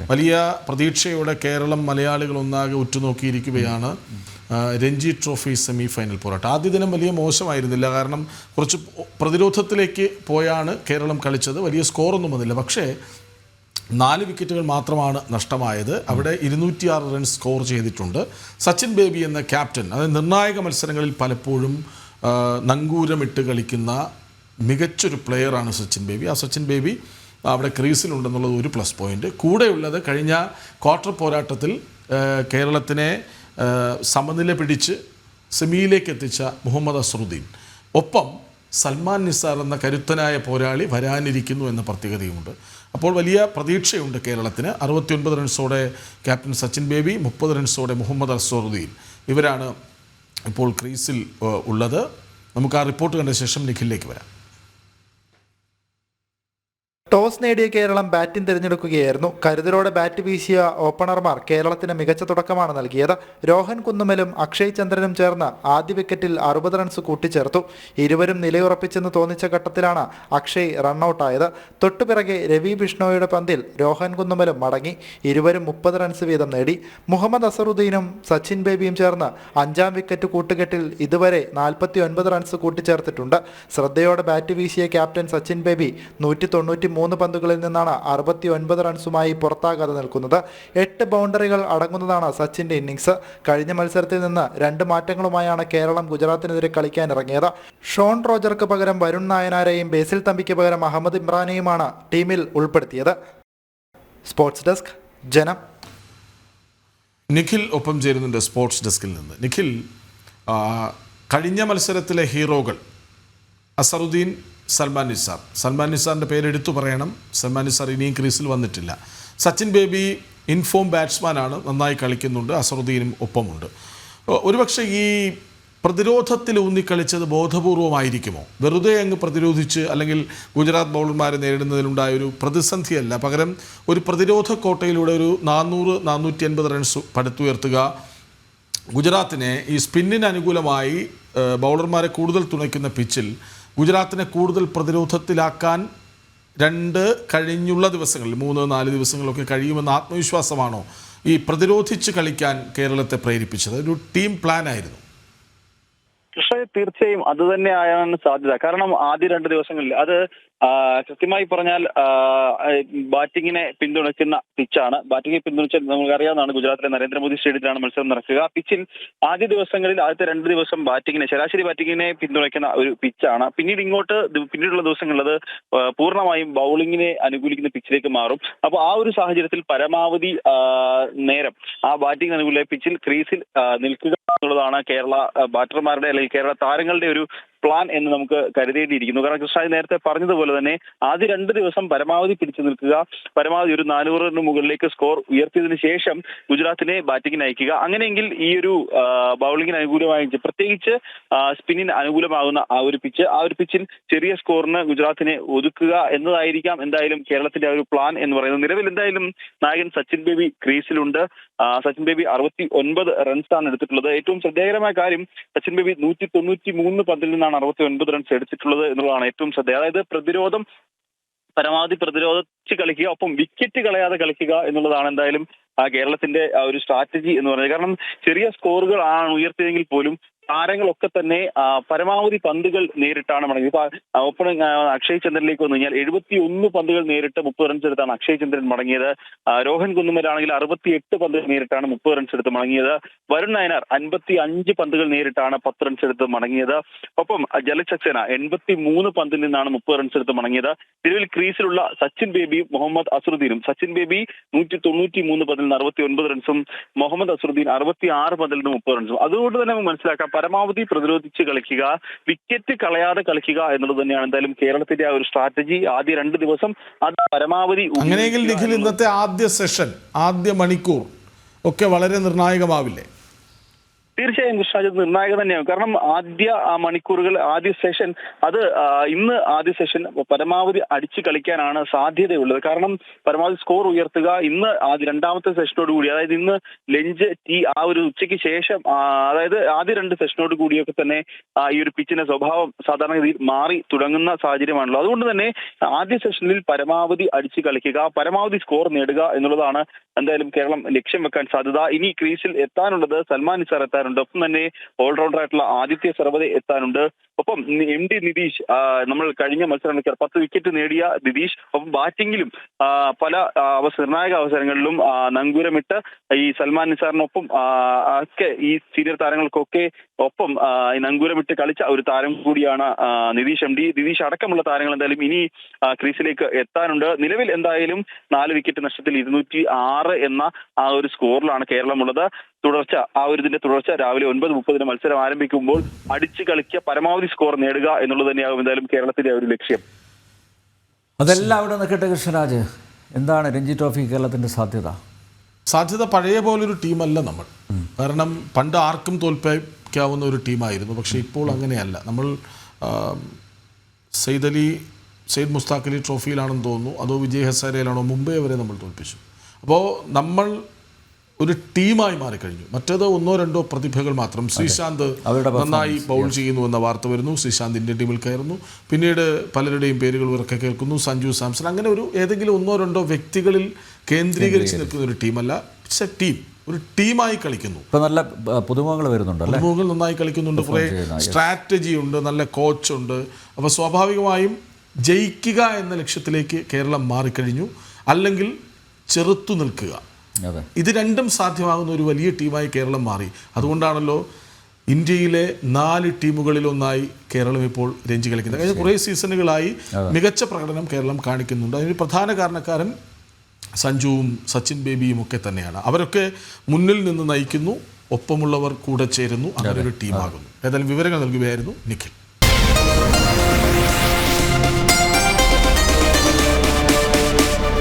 വലിയ പ്രതീക്ഷയോടെ കേരളം മലയാളികൾ ഒന്നാകെ ഉറ്റുനോക്കിയിരിക്കുകയാണ് രഞ്ജി ട്രോഫി സെമി ഫൈനൽ പോരാട്ടം. ആദ്യ ദിനം വലിയ മോശമായിരുന്നില്ല, കാരണം കുറച്ച് പ്രതിരോധത്തിലേക്ക് പോയാണ് കേരളം കളിച്ചത്. വലിയ സ്കോറൊന്നും വന്നില്ല. പക്ഷേ 4 വിക്കറ്റുകൾ മാത്രമാണ് നഷ്ടമായത്. അവിടെ 206 റൺസ് സ്കോർ ചെയ്തിട്ടുണ്ട്. സച്ചിൻ ബേബി എന്ന ക്യാപ്റ്റൻ, അതായത് നിർണായക മത്സരങ്ങളിൽ പലപ്പോഴും നങ്കൂരമിട്ട് കളിക്കുന്ന മികച്ചൊരു പ്ലെയറാണ് സച്ചിൻ ബേബി. ആ സച്ചിൻ ബേബി അവിടെ ക്രീസിലുണ്ടെന്നുള്ളത് ഒരു പ്ലസ് പോയിൻ്റ്. കൂടെയുള്ളത് കഴിഞ്ഞ ക്വാർട്ടർ പോരാട്ടത്തിൽ കേരളത്തിനെ സമനില പിടിച്ച് സെമിയിലേക്ക് എത്തിച്ച മുഹമ്മദ് അസ്റുദ്ദീൻ. ഒപ്പം സൽമാൻ നിസാർ എന്ന കരുത്തനായ പോരാളി വരാനിരിക്കുന്നു എന്ന പ്രത്യേകതയുമുണ്ട്. അപ്പോൾ വലിയ പ്രതീക്ഷയുണ്ട് കേരളത്തിന്. 69 റൺസോടെ ക്യാപ്റ്റൻ സച്ചിൻ ബേബി, 30 റൺസോടെ മുഹമ്മദ് അസ്റുദ്ദീൻ, ഇവരാണ് ഇപ്പോൾ ക്രീസിൽ ഉള്ളത്. നമുക്ക് ആ റിപ്പോർട്ട് കണ്ട ശേഷം നിഖിലിലേക്ക് വരാം. ടോസ് നേടിയ കേരളം ബാറ്റിംഗ് തിരഞ്ഞെടുക്കുകയായിരുന്നു. കരുതലോടെ ബാറ്റ് വീശിയ ഓപ്പണർമാർ കേരളത്തിന് മികച്ച തുടക്കമാണ് നൽകിയത്. രോഹൻ കുന്നുമലും അക്ഷയ് ചന്ദ്രനും ചേർന്ന് ആദ്യ വിക്കറ്റിൽ 60 റൺസ് കൂട്ടിച്ചേർത്തു. ഇരുവരും നിലയുറപ്പിച്ചെന്ന് തോന്നിച്ച ഘട്ടത്തിലാണ് അക്ഷയ് റണ്ണൌട്ടായത്. തൊട്ടുപിറകെ രവി ബിഷ്ണോയുടെ പന്തിൽ രോഹൻ കുന്നുമലും മടങ്ങി. ഇരുവരും 30 റൺസ് വീതം നേടി. മുഹമ്മദ് അസറുദ്ദീനും സച്ചിൻ ബേബിയും ചേർന്ന് 5ാം വിക്കറ്റ് കൂട്ടുകെട്ടിൽ ഇതുവരെ 49 റൺസ് കൂട്ടിച്ചേർത്തിട്ടുണ്ട്. ശ്രദ്ധയോടെ ബാറ്റ് വീശിയ ക്യാപ്റ്റൻ സച്ചിൻ ബേബി 193 പന്തുകളിൽ നിന്നാണ് 69 റൺസുമായി പുറത്താകാതെ നിൽക്കുന്നത്. 8 ബൗണ്ടറികൾ അടങ്ങുന്നതാണ് സച്ചിന്റെ ഇന്നിംഗ്സ്. കഴിഞ്ഞ മത്സരത്തിൽ നിന്ന് 2 മാറ്റങ്ങളുമായാണ് കേരളം ഗുജറാത്തിനെതിരെ കളിക്കാനിറങ്ങിയത്. ഷോൺ റോജർക്ക് പകരം വരുൺ നായനാരെയും ബേസിൽ തമ്പിക്ക് പകരം അഹമ്മദ് ഇമ്രാനെയുമാണ് ടീമിൽ ഉൾപ്പെടുത്തിയത്. സ്പോർട്സ് ഡെസ്ക്, ജനം. നിഖിൽ ഒപ്പം ചേരുന്നുണ്ട് സ്പോർട്സ് ഡെസ്കിൽ നിന്ന്. നിഖിൽ, കഴിഞ്ഞ മത്സരത്തിലെ ഹീറോകൾ അസറുദ്ദീൻ, സൽമാൻ നിസാറിൻ്റെ പേരെടുത്തു പറയണം. സൽമാൻ നിസാർ ഇനിയും ക്രീസിൽ വന്നിട്ടില്ല. സച്ചിൻ ബേബി ഇൻഫോം ബാറ്റ്സ്മാനാണ്, നന്നായി കളിക്കുന്നുണ്ട്. അസറുദ്ദീനും ഒപ്പമുണ്ട്. ഒരുപക്ഷെ ഈ പ്രതിരോധത്തിൽ ഊന്നിക്കളിച്ചത് ബോധപൂർവമായിരിക്കുമോ? വെറുതെ അങ്ങ് പ്രതിരോധിച്ച് അല്ലെങ്കിൽ ഗുജറാത്ത് ബൗളർമാരെ നേരിടുന്നതിലുണ്ടായൊരു പ്രതിസന്ധിയല്ല, പകരം ഒരു പ്രതിരോധ കോട്ടയിലൂടെ ഒരു 400-480 റൺസ് പടുത്തുയർത്തുക. ഗുജറാത്തിനെ ഈ സ്പിന്നിന് അനുകൂലമായി ബൗളർമാരെ കൂടുതൽ തുണയ്ക്കുന്ന പിച്ചിൽ ഗുജറാത്തിനെ കൂടുതൽ പ്രതിരോധത്തിലാക്കാൻ കഴിഞ്ഞുള്ള ദിവസങ്ങളിൽ 3-4 ദിവസങ്ങളൊക്കെ കഴിയുമെന്ന ആത്മവിശ്വാസമാണോ ഈ പ്രതിരോധിച്ച് കളിക്കാൻ കേരളത്തെ പ്രേരിപ്പിച്ചത്? ഒരു ടീം പ്ലാൻ ആയിരുന്നു? പക്ഷേ തീർച്ചയായും അത് തന്നെ ആയാണ് സാധ്യത. കാരണം ആദ്യ 2 ദിവസങ്ങളിൽ അത് കൃത്യമായി പറഞ്ഞാൽ ബാറ്റിങ്ങിനെ പിന്തുണയ്ക്കുന്ന പിച്ചാണ്. ബാറ്റിംഗെ പിന്തുണച്ച നമുക്കറിയാവുന്നതാണ്, ഗുജറാത്തിലെ നരേന്ദ്രമോദി സ്റ്റേഡിയത്തിലാണ് മത്സരം നടക്കുക. പിച്ചിൽ ആദ്യ ദിവസങ്ങളിൽ ആദ്യത്തെ 2 ദിവസം ശരാശരി ബാറ്റിങ്ങിനെ പിന്തുണയ്ക്കുന്ന ഒരു പിച്ചാണ്. പിന്നീടുള്ള ദിവസങ്ങളിൽ അത് പൂർണ്ണമായും ബൗളിങ്ങിനെ അനുകൂലിക്കുന്ന പിച്ചിലേക്ക് മാറും. അപ്പോൾ ആ ഒരു സാഹചര്യത്തിൽ പരമാവധി നേരം ആ ബാറ്റിംഗ് അനുകൂല പിച്ചിൽ ക്രീസിൽ നിൽക്കുക എന്നുള്ളതാണ് കേരള ബാറ്റർമാരുടെ അല്ലെങ്കിൽ കേരള താരങ്ങളുടെ ഒരു പ്ലാൻ എന്ന് നമുക്ക് കരുതേണ്ടിയിരിക്കുന്നു. കാരണം കൃഷ്ണ നേരത്തെ പറഞ്ഞതുപോലെ തന്നെ ആദ്യ 2 ദിവസം പരമാവധി പിടിച്ചു നിൽക്കുക, പരമാവധി ഒരു 400 റണ്ണിന് മുകളിലേക്ക് സ്കോർ ഉയർത്തിയതിനു ശേഷം ഗുജറാത്തിനെ ബാറ്റിങ്ങിന് അയക്കുക. അങ്ങനെയെങ്കിൽ ഈ ഒരു ബൗളിങ്ങിന് അനുകൂലമായി, പ്രത്യേകിച്ച് സ്പിന്നിന് അനുകൂലമാകുന്ന ആ ഒരു പിച്ചിൽ ചെറിയ സ്കോറിന് ഗുജറാത്തിനെ ഒതുക്കുക എന്നതായിരിക്കാം എന്തായാലും കേരളത്തിന്റെ ആ ഒരു പ്ലാൻ എന്ന് പറയുന്നത്. നിലവിൽ എന്തായാലും നായകൻ സച്ചിൻ ബേബി ക്രീസിലുണ്ട്. സച്ചിൻ ബേബി 69 റൺസാണ് എടുത്തിട്ടുള്ളത്. ഏറ്റവും ശ്രദ്ധേയകരമായ കാര്യം, സച്ചിൻ ബേബി 193 പന്തിൽ നിന്നാണ് 69 റൺസ് എടുത്തിട്ടുള്ളത് എന്നുള്ളതാണ് ഏറ്റവും ശ്രദ്ധേയം. അതായത് പരമാവധി പ്രതിരോധിച്ച് കളിക്കുക, ഒപ്പം വിക്കറ്റ് കളയാതെ കളിക്കുക എന്നുള്ളതാണ് എന്തായാലും കേരളത്തിന്റെ ഒരു സ്ട്രാറ്റജി എന്ന് പറയുന്നത്. കാരണം ചെറിയ സ്കോറുകൾ ആണ് ഉയർത്തിയതെങ്കിൽ പോലും താരങ്ങളൊക്കെ തന്നെ പരമാവധി പന്തുകൾ നേരിട്ടാണ് മടങ്ങിയത്. ഓപ്പണിംഗ് അക്ഷയ് ചന്ദ്രനിലേക്ക് വന്നു കഴിഞ്ഞാൽ 71 പന്തുകൾ നേരിട്ട് 30 റൺസ് എടുത്താണ് അക്ഷയ് ചന്ദ്രൻ മടങ്ങിയത്. രോഹൻ കുന്നുമലാണെങ്കിൽ 68 പന്തുകൾ നേരിട്ടാണ് 30 റൺസ് എടുത്ത് മടങ്ങിയത്. വരുൺ നായനാർ 55 പന്തുകൾ നേരിട്ടാണ് 10 റൺസ് എടുത്ത് മടങ്ങിയത്. ഒപ്പം ജലജ് സക്സേന 83 പന്തിൽ നിന്നാണ് 30 റൺസ് എടുത്ത് മടങ്ങിയത്. നിലവിൽ ക്രീസിലുള്ള സച്ചിൻ ബേബിയും മുഹമ്മദ് അസ്റുദ്ദീനും, സച്ചിൻ ബേബി 193 പന്തിൽ നിന്ന് 69 റൺസും, മുഹമ്മദ് അസ്റുദ്ദീൻ 66 പന്തിൽ നിന്ന് 30 റൺസും. അതുകൊണ്ട് തന്നെ നമുക്ക് മനസ്സിലാക്കാം, പരമാവധി പ്രതിരോധിച്ച് കളിക്കുക, വിക്കറ്റ് കളയാതെ കളിക്കുക എന്നുള്ളത് തന്നെയാണ് എന്തായാലും കേരളത്തിന്റെ ആ ഒരു സ്ട്രാറ്റജി. ആദ്യ 2 ദിവസം അത് പരമാവധി. അങ്ങനെയെങ്കിൽ നിഖിൽ, ഇന്നത്തെ ആദ്യ സെഷൻ, ആദ്യ മണിക്കൂർ ഒക്കെ വളരെ നിർണായകമാവില്ലേ? തീർച്ചയായും കൃഷ്ണ, അത് നിർണായകം തന്നെയാണ്. കാരണം ആദ്യ മണിക്കൂറുകൾ, ആദ്യ സെഷൻ, അത് ഇന്ന് ആദ്യ സെഷൻ പരമാവധി അടിച്ചു കളിക്കാനാണ് സാധ്യതയുള്ളത്. കാരണം പരമാവധി സ്കോർ ഉയർത്തുക ഇന്ന് രണ്ടാമത്തെ സെഷനോട് കൂടി, അതായത് ഇന്ന് ലഞ്ച് ടീ ആ ഒരു ഉച്ചയ്ക്ക് ശേഷം, അതായത് ആദ്യ രണ്ട് സെഷനോട് കൂടിയൊക്കെ തന്നെ ഈ ഒരു പിച്ചിന്റെ സ്വഭാവം സാധാരണഗതിയിൽ മാറി തുടങ്ങുന്ന സാഹചര്യമാണല്ലോ. അതുകൊണ്ട് തന്നെ ആദ്യ സെഷനിൽ പരമാവധി അടിച്ചു കളിക്കുക, പരമാവധി സ്കോർ നേടുക എന്നുള്ളതാണ് എന്തായാലും കേരളം ലക്ഷ്യം വെക്കാൻ സാധ്യത. ഇനി ക്രീസിൽ എത്താനുള്ളത് സൽമാൻ നിസാർ എത്താനുണ്ട്, ഒപ്പം തന്നെ ഓൾറൗണ്ടർ ആയിട്ടുള്ള ആദിത്യ സർവദെ എത്താനുണ്ട്, ഒപ്പം MD നിതീഷ്, നമ്മൾ കഴിഞ്ഞ മത്സരങ്ങളിൽ 10 വിക്കറ്റ് നേടിയ നിതീഷ്, ഒപ്പം ബാറ്റിംഗിലും പല നിർണായക അവസരങ്ങളിലും നങ്കൂരമിട്ട് ഈ സൽമാൻ നിസാറിനൊപ്പം ഒക്കെ ഈ സീനിയർ താരങ്ങൾക്കൊക്കെ ഒപ്പം നങ്കൂരമിട്ട് കളിച്ച ഒരു താരം കൂടിയാണ് നിതീഷ് MD. നിതീഷ് അടക്കമുള്ള താരങ്ങൾ എന്തായാലും ഇനി ക്രീസിലേക്ക് എത്താനുണ്ട്. നിലവിൽ എന്തായാലും 4 വിക്കറ്റ് നഷ്ടത്തിൽ 206 എന്ന ആ ഒരു സ്കോറിലാണ് കേരളമുള്ളത്. ഇതിന്റെ തുടർച്ച രാവിലെ 9:30 മത്സരം ആരംഭിക്കുമ്പോൾ അടിച്ചു കളിക്കുക, പരമാവധി സ്കോർ നേടുക എന്നുള്ളത് തന്നെയാകും എന്തായാലും കേരളത്തിന്റെ ഒരു ലക്ഷ്യം. അതെല്ലാം അവിടെ നിൽക്കട്ടെ കൃഷ്ണരാജ്, എന്താണ് രഞ്ജി ട്രോഫി കേരളത്തിന്റെ സാധ്യത? പഴയ പോലൊരു ടീമല്ല നമ്മൾ. കാരണം പണ്ട് ആർക്കും തോൽപ്പിക്കാവുന്ന ഒരു ടീമായിരുന്നു. പക്ഷേ ഇപ്പോൾ അങ്ങനെയല്ല. നമ്മൾ സെയ്ദ് മുസ്താഖ് അലി ട്രോഫിയിലാണെന്ന് തോന്നുന്നു, അതോ വിജയ് ഹസാരയിലാണോ, മുംബൈ വരെ നമ്മൾ തോൽപ്പിച്ചു. അപ്പോൾ നമ്മൾ ഒരു ടീമായി മാറിക്കഴിഞ്ഞു. മറ്റേത് 1-2 പ്രതിഭകൾ മാത്രം. ശ്രീശാന്ത് നന്നായി ബൗൾ ചെയ്യുന്നു എന്ന വാർത്ത വരുന്നു, ശ്രീശാന്ത് ഇന്ത്യൻ ടീമിൽ കയറുന്നു. പിന്നീട് പലരുടെയും പേരുകൾ ഇവരൊക്കെ കേൾക്കുന്നു, സഞ്ജു സാംസൺ. അങ്ങനെ ഏതെങ്കിലും 1-2 വ്യക്തികളിൽ കേന്ദ്രീകരിച്ച് നിൽക്കുന്ന ഒരു ടീമല്ല. ഇറ്റ്സ് എ ടീം, ഒരു ടീമായി കളിക്കുന്നു. ഇപ്പോൾ നല്ല പുതുമുഖങ്ങൾ വരുന്നുണ്ട്, പുതുമുഖങ്ങൾ നന്നായി കളിക്കുന്നുണ്ട്, കുറേ സ്ട്രാറ്റജി ഉണ്ട്, നല്ല കോച്ചുണ്ട്. അപ്പോൾ സ്വാഭാവികമായും ജയിക്കുക എന്ന ലക്ഷ്യത്തിലേക്ക് കേരളം മാറിക്കഴിഞ്ഞു. അല്ലെങ്കിൽ ചെറുത്തു നിൽക്കുക, ഇത് രണ്ടും സാധ്യമാകുന്ന ഒരു വലിയ ടീമായി കേരളം മാറി. അതുകൊണ്ടാണല്ലോ ഇന്ത്യയിലെ 4 ടീമുകളിലൊന്നായി കേരളം ഇപ്പോൾ രഞ്ജി കളിക്കുന്നത്. കഴിഞ്ഞ കുറേ സീസണുകളായി മികച്ച പ്രകടനം കേരളം കാണിക്കുന്നുണ്ട്. അതിന് പ്രധാന കാരണക്കാരൻ സഞ്ജുവും സച്ചിൻ ബേബിയും ഒക്കെ തന്നെയാണ്. അവരൊക്കെ മുന്നിൽ നിന്ന് നയിക്കുന്നു, ഒപ്പമുള്ളവർ കൂടെ ചേരുന്നു, അങ്ങനെ ഒരു ടീമാകുന്നു. ഏതായാലും വിവരങ്ങൾ നൽകുകയായിരുന്നു നിഖിൽ.